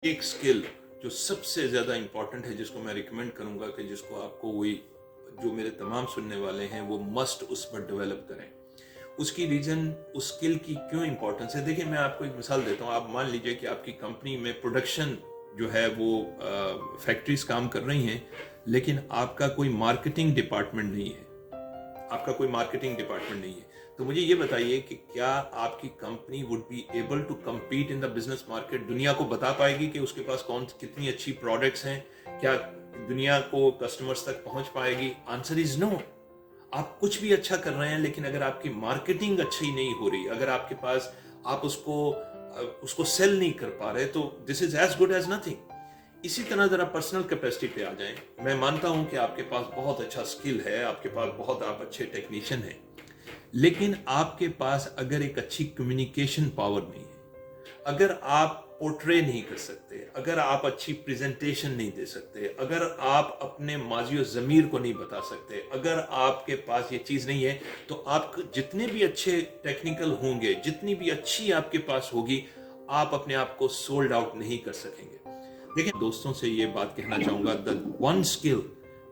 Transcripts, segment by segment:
एक स्किल जो सबसे ज़्यादा इम्पॉर्टेंट है, जिसको मैं रिकमेंड करूंगा कि जिसको आपको वही जो मेरे तमाम सुनने वाले हैं वो मस्ट उस पर डेवलप करें। उसकी रीज़न उस स्किल की क्यों इम्पोर्टेंस है, देखिए मैं आपको एक मिसाल देता हूँ। आप मान लीजिए कि आपकी कंपनी में प्रोडक्शन जो है वो फैक्ट्रीज काम कर रही हैं, लेकिन आपका कोई मार्केटिंग डिपार्टमेंट नहीं है। आपका कोई मार्केटिंग डिपार्टमेंट नहीं है, तो मुझे ये बताइए कि क्या आपकी company would be able to compete in the business market? दुनिया को बता पाएगी कि उसके पास कौन कितनी अच्छी प्रोडक्ट्स हैं? क्या दुनिया को कस्टमर्स तक पहुंच पाएगी? Answer is no. आप कुछ भी अच्छा कर रहे हैं, लेकिन अगर आपकी मार्केटिंग अच्छी नहीं हो रही, अगर आपके पास आप उसको सेल नहीं कर पा रहे, तो this is as good as nothing. इसी तरह जरा पर्सनल कैपेसिटी पे आ जाएं। मैं मानता हूं कि आपके पास बहुत अच्छा स्किल है, आपके पास बहुत आप अच्छे टेक्नीशियन हैं, लेकिन आपके पास अगर एक अच्छी कम्युनिकेशन पावर नहीं है, अगर आप पोर्ट्रे नहीं कर सकते, अगर आप अच्छी प्रेजेंटेशन नहीं दे सकते, अगर आप अपने माजी और ज़मीर को नहीं बता सकते, अगर आपके पास ये चीज़ नहीं है, तो आप जितने भी अच्छे टेक्निकल होंगे, जितनी भी अच्छी आपके पास होगी, आप अपने आप को सोल्ड आउट नहीं कर सकेंगे। देखिए, दोस्तों से ये बात कहना चाहूंगा, the one skill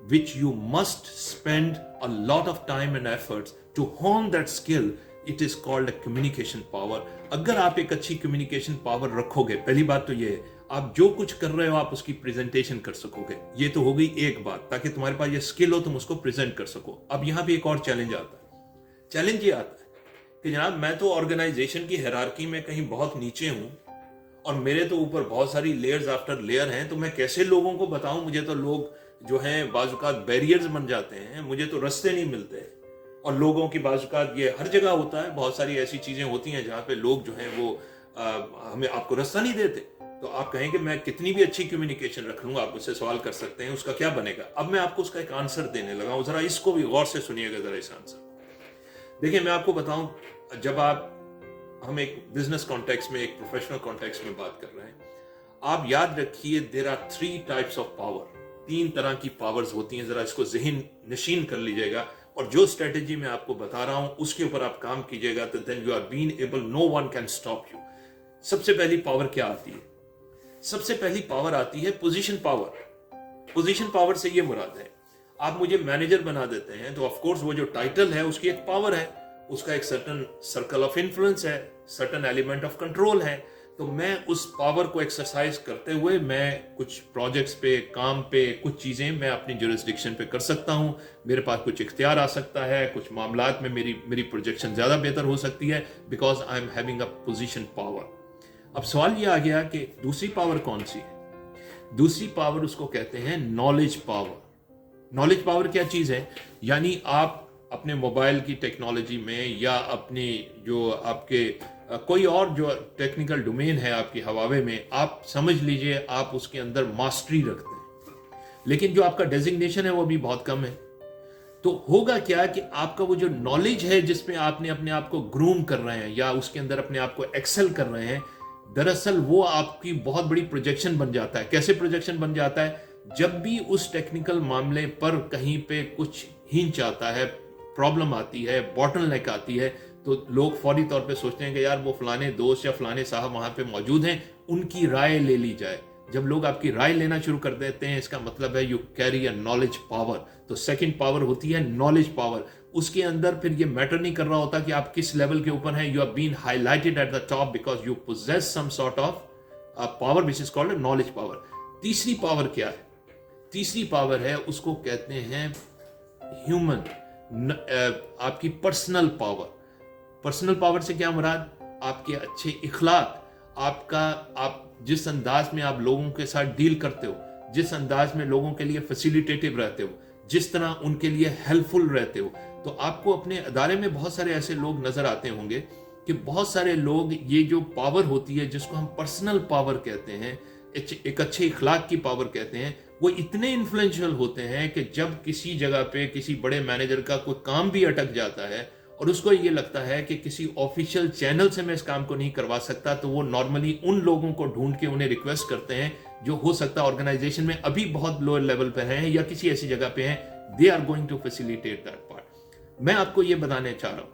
which you must spend a lot of time and efforts to hone that skill, it is called a communication power। अगर आप एक अच्छी कम्युनिकेशन पावर रखोगे, पहली बात तो ये है, आप जो कुछ कर रहे हो आप उसकी प्रेजेंटेशन कर सकोगे। ये तो हो गई एक बात, ताकि तुम्हारे पास ये स्किल हो, तुम उसको प्रेजेंट कर सको। अब यहां पे एक और चैलेंज आता है। चैलेंज ये आता है कि जनाब, मैं तो ऑर्गेनाइजेशन की हायरार्की में कहीं बहुत नीचे हूं, और मेरे तो ऊपर बहुत सारी लेयर्स आफ्टर लेयर हैं, तो मैं कैसे लोगों को बताऊं? मुझे तो लोग जो हैं बाजुकात बैरियर्स बन जाते हैं, मुझे तो रास्ते नहीं मिलते। और लोगों की बाजुकात ये हर जगह होता है, बहुत सारी ऐसी चीजें होती हैं जहां पे लोग जो हैं वो हमें आपको रास्ता नहीं देते। तो आप कहेंगे मैं कितनी भी अच्छी कम्युनिकेशन रख लूंगा, आप मुझसे सवाल कर सकते हैं, उसका क्या बनेगा? अब मैं आपको उसका एक आंसर देने लगा हूं, जरा इसको भी गौर से सुनिएगा, जरा इस आंसर को देखिए। मैं आपको बताऊं, जब हम एक बिजनेस कॉन्टेक्स्ट में, एक प्रोफेशनल कॉन्टेक्स्ट में बात कर रहे हैं, आप याद रखिए, there are 3 types of power. 3 तरह की पावर्स होती हैं, जरा इसको जहन नशीन कर लीजिएगा, और जो स्ट्रेटेजी मैं आपको बता रहा हूं उसके ऊपर आप काम कीजिएगा, तो then you are been able, no one can stop you. सबसे पहली पावर क्या आती है? सबसे पहली पावर आती है पोजीशन पावर। पोजीशन पावर से ये मुराद है, आप मुझे मैनेजर बना देते हैं, तो ऑफ कोर्स वो जो टाइटल है उसकी एक पावर है, उसका एक सर्टन सर्कल ऑफ इन्फ्लुएंस है, सर्टन एलिमेंट ऑफ कंट्रोल है। तो मैं उस पावर को एक्सरसाइज करते हुए मैं कुछ प्रोजेक्ट्स पे, काम पे, कुछ चीजें मैं अपनी जुरिस्डिक्शन पे कर सकता हूं। मेरे पास कुछ इख्तियार आ सकता है, कुछ मामलात में मेरी प्रोजेक्शन ज्यादा बेहतर हो सकती है, because I am having a position power. अब सवाल ये आ गया कि दूसरी पावर कौन सी है? दूसरी पावर उसको कहते हैं नॉलेज पावर। नॉलेज पावर क्या चीज है? यानी आप अपने मोबाइल की टेक्नोलॉजी में, या अपनी जो आपके कोई और जो टेक्निकल डोमेन है आपकी हवावे में, आप समझ लीजिए आप उसके अंदर मास्टरी रखते हैं, लेकिन जो आपका डेजिग्नेशन है वो भी बहुत कम है। तो होगा क्या कि आपका वो जो नॉलेज है जिसमें आपने अपने आप को ग्रूम कर रहे हैं, या उसके अंदर अपने आप को एक्सेल कर रहे हैं, दरअसल वो आपकी बहुत बड़ी प्रोजेक्शन बन जाता है। कैसे प्रोजेक्शन बन जाता है? जब भी उस टेक्निकल मामले पर कहीं पे कुछ हिंच आता है, प्रॉब्लम आती है, बॉटलनेक आती है, तो लोग फौरी तौर पे सोचते हैं कि यार वो फलाने दोस्त या फलाने साहब वहां पे मौजूद हैं, उनकी राय ले ली जाए। जब लोग आपकी राय लेना शुरू कर देते हैं, इसका मतलब है you carry a knowledge power. तो सेकंड पावर होती है नॉलेज पावर। उसके अंदर फिर ये मैटर नहीं कर रहा होता कि आप किस लेवल के ऊपर हैं, you are been highlighted at the top because you possess some sort of power which is called knowledge power. तीसरी पावर क्या है? तीसरी पावर है, उसको कहते हैं ह्यूमन, आपकी पर्सनल पावर। पर्सनल पावर से क्या मुराद? आपके अच्छे इखलाक, आप जिस अंदाज में आप लोगों के साथ डील करते हो, जिस अंदाज में लोगों के लिए फैसिलिटेटिव रहते हो, जिस तरह उनके लिए हेल्पफुल रहते हो। तो आपको अपने अदारे में बहुत सारे ऐसे लोग नजर आते होंगे कि बहुत सारे लोग, ये जो पावर होती है जिसको हम पर्सनल पावर कहते हैं, एक अच्छे इखलाक की पावर कहते हैं, वो इतने इन्फ्लुएंशियल होते हैं कि जब किसी जगह पे किसी बड़े मैनेजर का कोई काम भी अटक जाता है और उसको ये लगता है कि किसी ऑफिशियल चैनल से मैं इस काम को नहीं करवा सकता, तो वो नॉर्मली उन लोगों को ढूंढ के उन्हें रिक्वेस्ट करते हैं जो हो सकता है ऑर्गेनाइजेशन में अभी बहुत लोअर लेवल पर हैं या किसी ऐसी जगह पे हैं, they are going to facilitate that part. मैं आपको ये बताने चाह रहा हूं,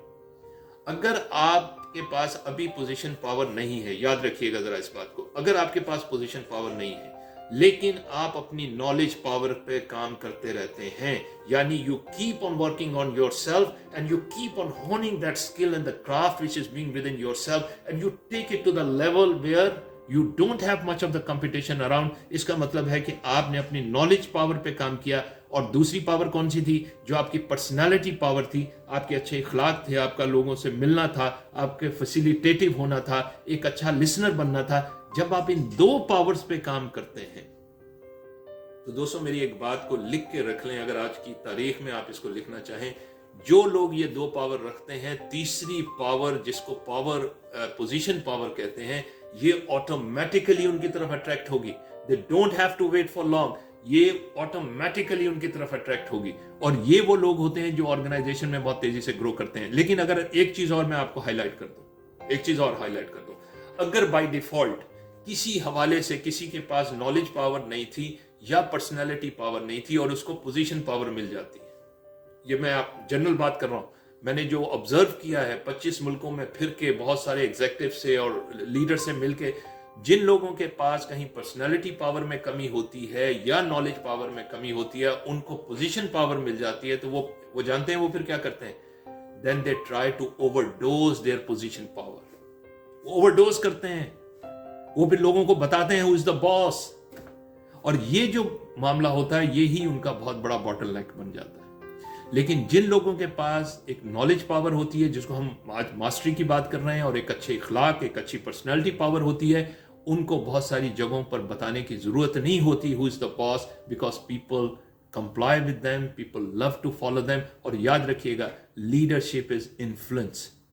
अगर आप के पास अभी पोजीशन पावर नहीं है, याद रखिएगा जरा इस बात को, अगर आपके पास पोजीशन पावर नहीं है लेकिन आप अपनी नॉलेज पावर पे काम करते रहते हैं, यानी you keep on working on yourself and you keep on honing that skill and the craft which is being with in yourself and you take it to the level where you don't have much of the competition around. इसका मतलब है कि आपने अपनी knowledge power पे काम किया। और दूसरी पावर कौन सी थी? जो आपकी पर्सनालिटी पावर थी, आपके अच्छे इखलाक थे, आपका लोगों से मिलना था, आपके फैसिलिटेटिव होना था, एक अच्छा लिसनर बनना था। जब आप इन दो पावर्स पे काम करते हैं तो दोस्तों मेरी एक बात को लिख के रख लें, अगर आज की तारीख में आप इसको लिखना चाहें, जो लोग ये दो पावर रखते हैं, तीसरी पावर जिसको पावर पोजीशन पावर कहते हैं, ये ऑटोमेटिकली उनकी तरफ अट्रैक्ट होगी। They don't have to wait for long, ये ऑटोमेटिकली उनकी तरफ अट्रैक्ट होगी। और ये वो लोग होते हैं जो ऑर्गेनाइजेशन में बहुत तेजी से ग्रो करते हैं। लेकिन अगर एक चीज और मैं आपको हाईलाइट कर दूं, अगर बाय डिफॉल्ट किसी हवाले से किसी के पास नॉलेज पावर नहीं थी या पर्सनैलिटी पावर नहीं थी और उसको पोजीशन पावर मिल जाती है, ये मैं आप जनरल बात कर रहा हूं, मैंने जो ऑब्जर्व किया है 25 मुल्कों में फिर के बहुत सारे एग्जेक्टिव से और लीडर से मिलके, जिन लोगों के पास कहीं पर्सनैलिटी पावर में कमी होती है या नॉलेज पावर में कमी होती है, उनको पोजीशन पावर मिल जाती है, तो वो जानते हैं वो फिर क्या करते हैं, then they try to overdose their position power. Overdose करते हैं, वो फिर लोगों को बताते हैं हु इज द बॉस, और ये जो मामला होता है ये ही उनका बहुत बड़ा बॉटलनेक बन जाता है। लेकिन जिन लोगों के पास एक नॉलेज पावर होती है, जिसको हम आज मास्टरी की बात कर रहे हैं, और एक अच्छे इखलाक, एक अच्छी पर्सनैलिटी पावर होती है, उनको बहुत सारी जगहों पर बताने की जरूरत नहीं होती who is the boss, because people comply with them, people love to follow them. और याद रखिएगा, लीडरशिप इज इन्फ्लुएंस।